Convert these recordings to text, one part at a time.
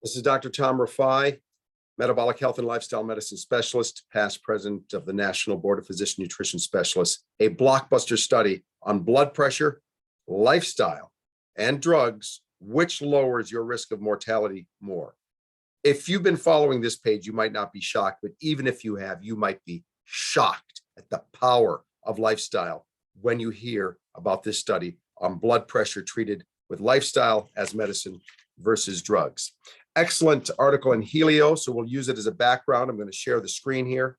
This is Dr. Tom Rafai, metabolic health and lifestyle medicine specialist, past president of the National Board of Physician Nutrition Specialists, a blockbuster study on blood pressure, lifestyle, and drugs, which lowers your risk of mortality more. If you've been following this page, you might not be shocked, but even if you have, you might be shocked at the power of lifestyle when you hear about this study on blood pressure treated with lifestyle as medicine versus drugs. Excellent article in Helio, so we'll use it as a background. I'm going to share the screen here,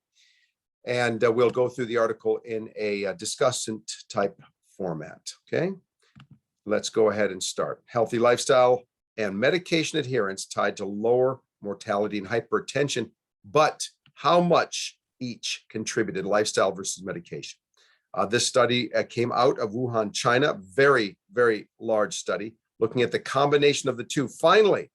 and we'll go through the article in a discussant type format. Okay, let's go ahead and start. Healthy lifestyle and medication adherence tied to lower mortality and hypertension, but how much each contributed, lifestyle versus medication. This study came out of Wuhan, China. Very, very large study looking at the combination of the two. Finally,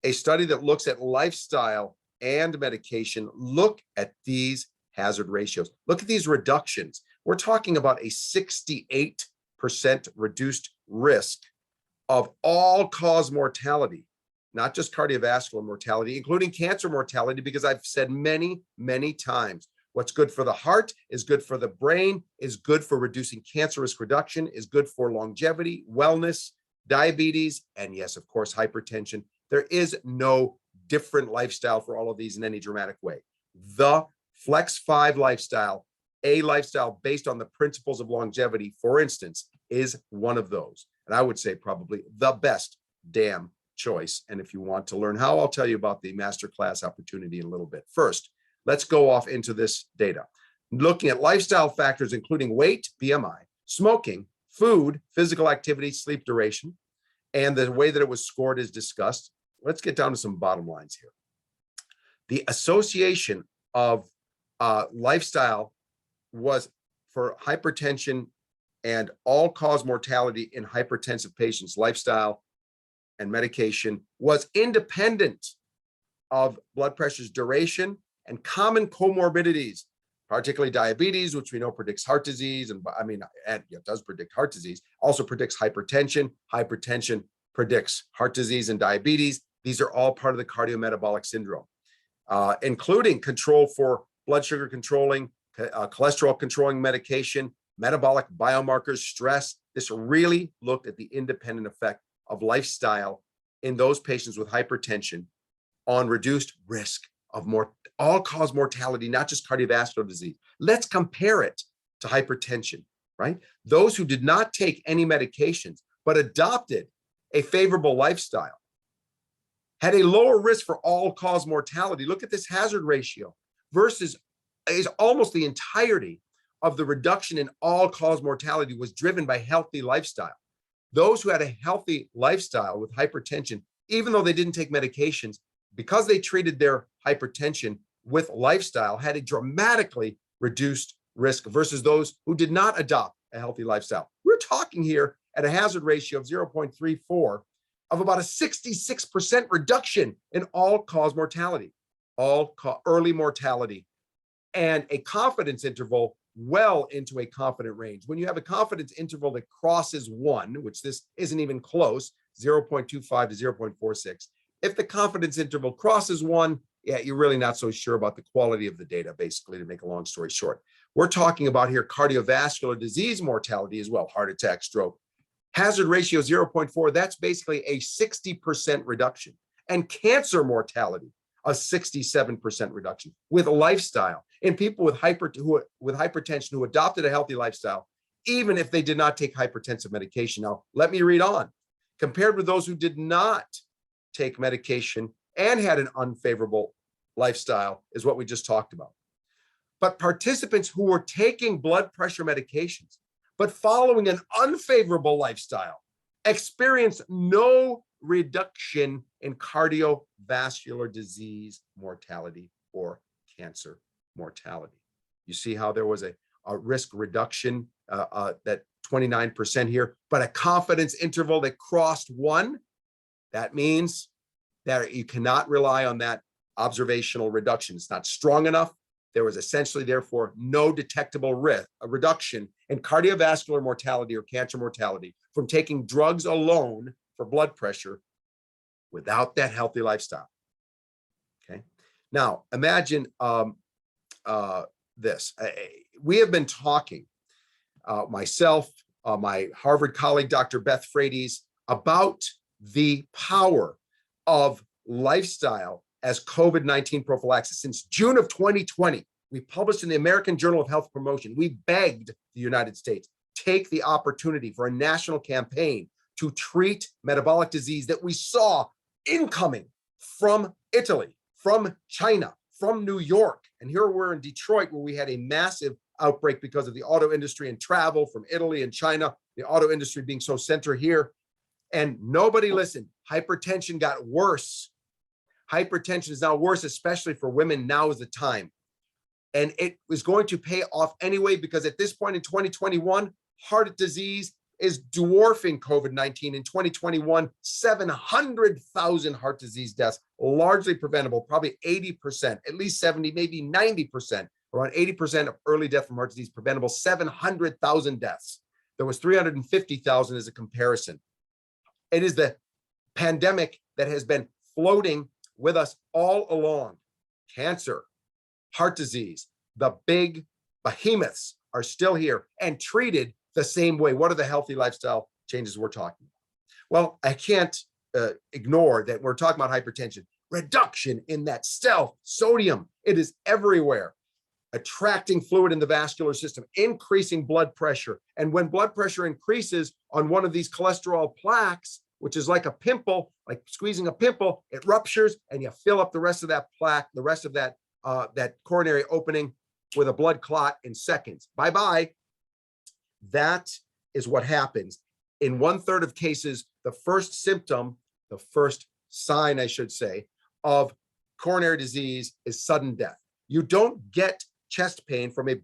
a study that looks at lifestyle and medication. Look at these hazard ratios. Look at these reductions. We're talking about a 68% reduced risk of all-cause mortality, not just cardiovascular mortality, including cancer mortality, because I've said many, many times, what's good for the heart is good for the brain, is good for reducing cancer risk reduction, is good for longevity, wellness, diabetes, and yes, of course, hypertension. There is no different lifestyle for all of these in any dramatic way. The Flex 5 lifestyle, a lifestyle based on the principles of longevity, for instance, is one of those. And I would say probably the best damn choice. And if you want to learn how, I'll tell you about the masterclass opportunity in a little bit. First, let's go off into this data. Looking at lifestyle factors, including weight, BMI, smoking, food, physical activity, sleep duration, and the way that it was scored is discussed. Let's get down to some bottom lines here. The association of lifestyle was for hypertension and all-cause mortality in hypertensive patients, lifestyle and medication was independent of blood pressure's duration and common comorbidities, particularly diabetes, which we know predicts heart disease, and it does predict heart disease, also predicts hypertension. Hypertension predicts heart disease and diabetes. These are all part of the cardiometabolic syndrome, including control for blood sugar controlling, cholesterol controlling medication, metabolic biomarkers, stress. This really looked at the independent effect of lifestyle in those patients with hypertension on reduced risk of all-cause mortality, not just cardiovascular disease. Let's compare it to hypertension, right? Those who did not take any medications but adopted a favorable lifestyle had a lower risk for all-cause mortality. Look at this hazard ratio versus is almost the entirety of the reduction in all-cause mortality was driven by healthy lifestyle. Those who had a healthy lifestyle with hypertension, even though they didn't take medications, because they treated their hypertension with lifestyle, had a dramatically reduced risk versus those who did not adopt a healthy lifestyle. We're talking here at a hazard ratio of 0.34 of about a 66% reduction in all-cause mortality, early mortality, and a confidence interval well into a confident range. When you have a confidence interval that crosses 1, which this isn't even close, 0.25 to 0.46, if the confidence interval crosses 1, yeah, you're really not so sure about the quality of the data, basically, to make a long story short. We're talking about here cardiovascular disease mortality as well, heart attack, stroke. Hazard ratio 0.4, that's basically a 60% reduction. And cancer mortality, a 67% reduction with a lifestyle. In people with hypertension who adopted a healthy lifestyle, even if they did not take hypertensive medication. Now, let me read on. Compared with those who did not take medication and had an unfavorable lifestyle is what we just talked about. But participants who were taking blood pressure medications, but following an unfavorable lifestyle, experienced no reduction in cardiovascular disease mortality or cancer mortality. You see how there was a risk reduction, that 29% here, but a confidence interval that crossed 1. That means that you cannot rely on that observational reduction. It's not strong enough. There was essentially, therefore, no detectable risk, a reduction in cardiovascular mortality or cancer mortality from taking drugs alone for blood pressure without that healthy lifestyle. Okay. Now imagine this. We have been talking, myself, my Harvard colleague, Dr. Beth Frades, about the power of lifestyle as COVID-19 prophylaxis. Since June of 2020, we published in the American Journal of Health Promotion. We begged the United States, take the opportunity for a national campaign to treat metabolic disease that we saw incoming from Italy, from China, from New York. And here we're in Detroit, where we had a massive outbreak because of the auto industry and travel from Italy and China, the auto industry being so centered here. And nobody listened. Hypertension got worse. Hypertension is now worse, especially for women. Now is the time. And it was going to pay off anyway, because at this point in 2021, heart disease is dwarfing COVID-19. In 2021, 700,000 heart disease deaths, largely preventable, probably 80%, at least 70, maybe 90%, around 80% of early death from heart disease preventable, 700,000 deaths. There was 350,000 as a comparison. It is the pandemic that has been floating with us all along. Cancer, heart disease, the big behemoths are still here and treated the same way. What are the healthy lifestyle changes we're talking about? Well, I can't ignore that we're talking about hypertension. Reduction in that stealth sodium. It is everywhere. Attracting fluid in the vascular system, increasing blood pressure. And when blood pressure increases on one of these cholesterol plaques, which is like a pimple, like squeezing a pimple, it ruptures and you fill up the rest of that plaque, the rest of that that coronary opening with a blood clot in seconds. Bye-bye. That is what happens. In 1/3 of cases, the first symptom, the first sign, I should say, of coronary disease is sudden death. You don't get chest pain from a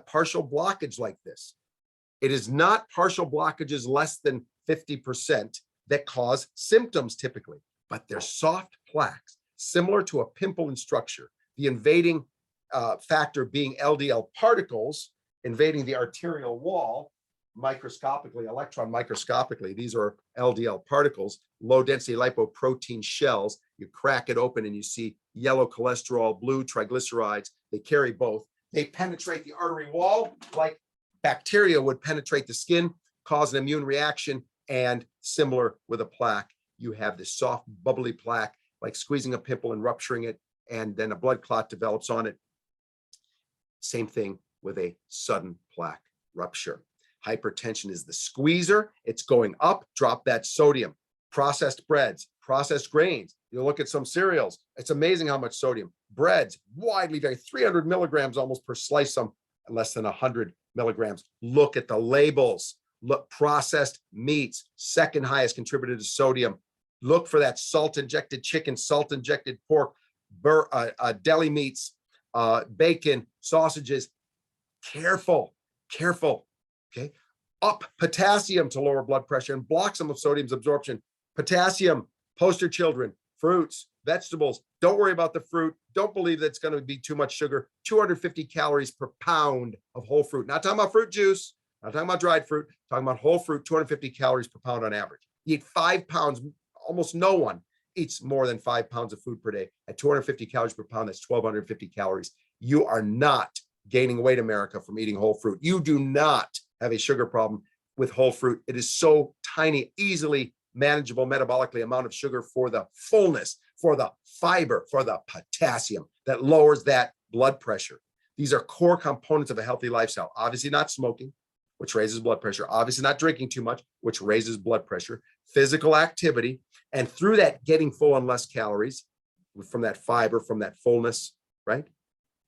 partial blockage like this. It is not partial blockages less than 50% that cause symptoms typically, but they're soft plaques, similar to a pimple in structure. The invading factor being LDL particles invading the arterial wall microscopically, electron microscopically. These are LDL particles, low density lipoprotein shells. You crack it open and you see yellow cholesterol, blue triglycerides. They carry both. They penetrate the artery wall like bacteria would penetrate the skin, cause an immune reaction, and similar with a plaque, you have this soft, bubbly plaque, like squeezing a pimple and rupturing it, and then a blood clot develops on it. Same thing with a sudden plaque rupture. Hypertension is the squeezer. It's going up, drop that sodium. Processed breads, processed grains. You look at some cereals, it's amazing how much sodium. Breads, widely vary, 300 milligrams almost per slice, some less than 100 milligrams. Look at the labels. Look, processed meats, second highest contributor to sodium. Look for that salt-injected chicken, salt-injected pork, deli meats, bacon, sausages. Careful, careful, okay? Up potassium to lower blood pressure and block some of sodium's absorption. Potassium, poster children, fruits, vegetables. Don't worry about the fruit. Don't believe that it's going to be too much sugar. 250 calories per pound of whole fruit. Not talking about fruit juice, not talking about dried fruit, talking about whole fruit, 250 calories per pound on average. You eat 5 pounds, almost no one eats more than 5 pounds of food per day. At 250 calories per pound, that's 1,250 calories. You are not gaining weight, America, from eating whole fruit. You do not have a sugar problem with whole fruit. It is so tiny, easily manageable metabolically amount of sugar for the fullness, for the fiber, for the potassium that lowers that blood pressure. These are core components of a healthy lifestyle. Obviously not smoking, which raises blood pressure. Obviously not drinking too much, which raises blood pressure. Physical activity, and through that getting full on less calories from that fiber, from that fullness, right?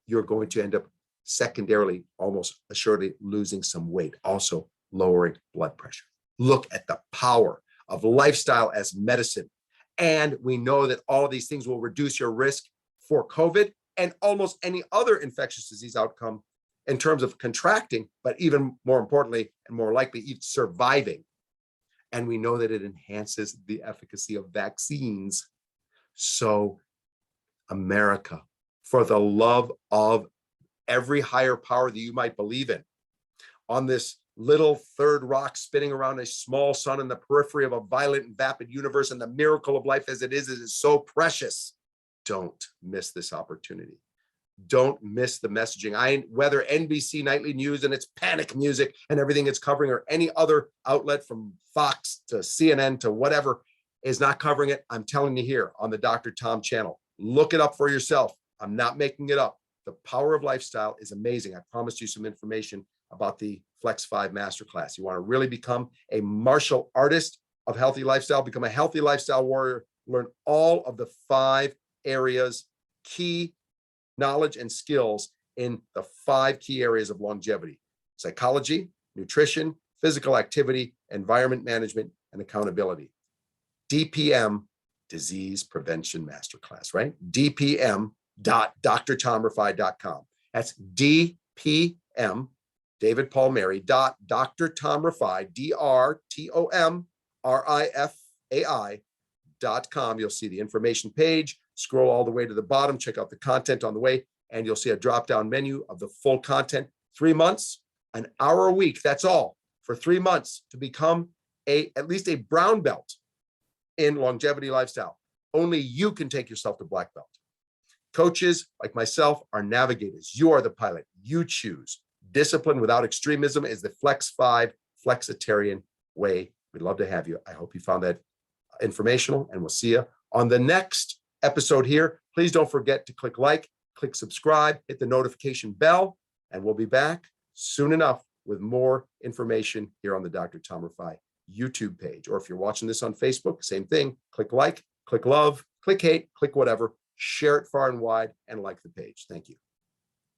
You're going to end up secondarily, almost assuredly losing some weight, also lowering blood pressure. Look at the power of lifestyle as medicine. And we know that all of these things will reduce your risk for COVID and almost any other infectious disease outcome in terms of contracting, but even more importantly, and more likely, even surviving. And we know that it enhances the efficacy of vaccines. So, America, for the love of every higher power that you might believe in, on this little third rock spinning around a small sun in the periphery of a violent and vapid universe, and the miracle of life as it is so precious. Don't miss this opportunity. Don't miss the messaging. Whether NBC Nightly News and its panic music and everything it's covering, or any other outlet from Fox to CNN to whatever is not covering it, I'm telling you here on the Dr. Tom channel, look it up for yourself. I'm not making it up. The power of lifestyle is amazing. I promised you some information about the Flex 5 Masterclass. You want to really become a martial artist of healthy lifestyle, become a healthy lifestyle warrior, learn all of the 5 areas, key knowledge and skills in the 5 key areas of longevity: psychology, nutrition, physical activity, environment management, and accountability. DPM, Disease Prevention Masterclass, right? DPM.drtomrify.com. That's DPM, David Paul Mary, .drtomrify, DRTOMRIFAI.com. You'll see the information page. Scroll all the way to the bottom, check out the content on the way, and you'll see a drop-down menu of the full content. 3 months, an hour a week. That's all for 3 months to become at least a brown belt in longevity lifestyle. Only you can take yourself to black belt. Coaches like myself are navigators. You are the pilot. You choose. Discipline without extremism is the Flex 5 flexitarian way. We'd love to have you. I hope you found that informational, and we'll see you on the next episode here. Please don't forget to click like, click subscribe, hit the notification bell, and we'll be back soon enough with more information here on the Dr. Tom Rifai YouTube page. Or if you're watching this on Facebook, same thing. Click like, click love, click hate, click whatever. Share it far and wide, and like the page. Thank you.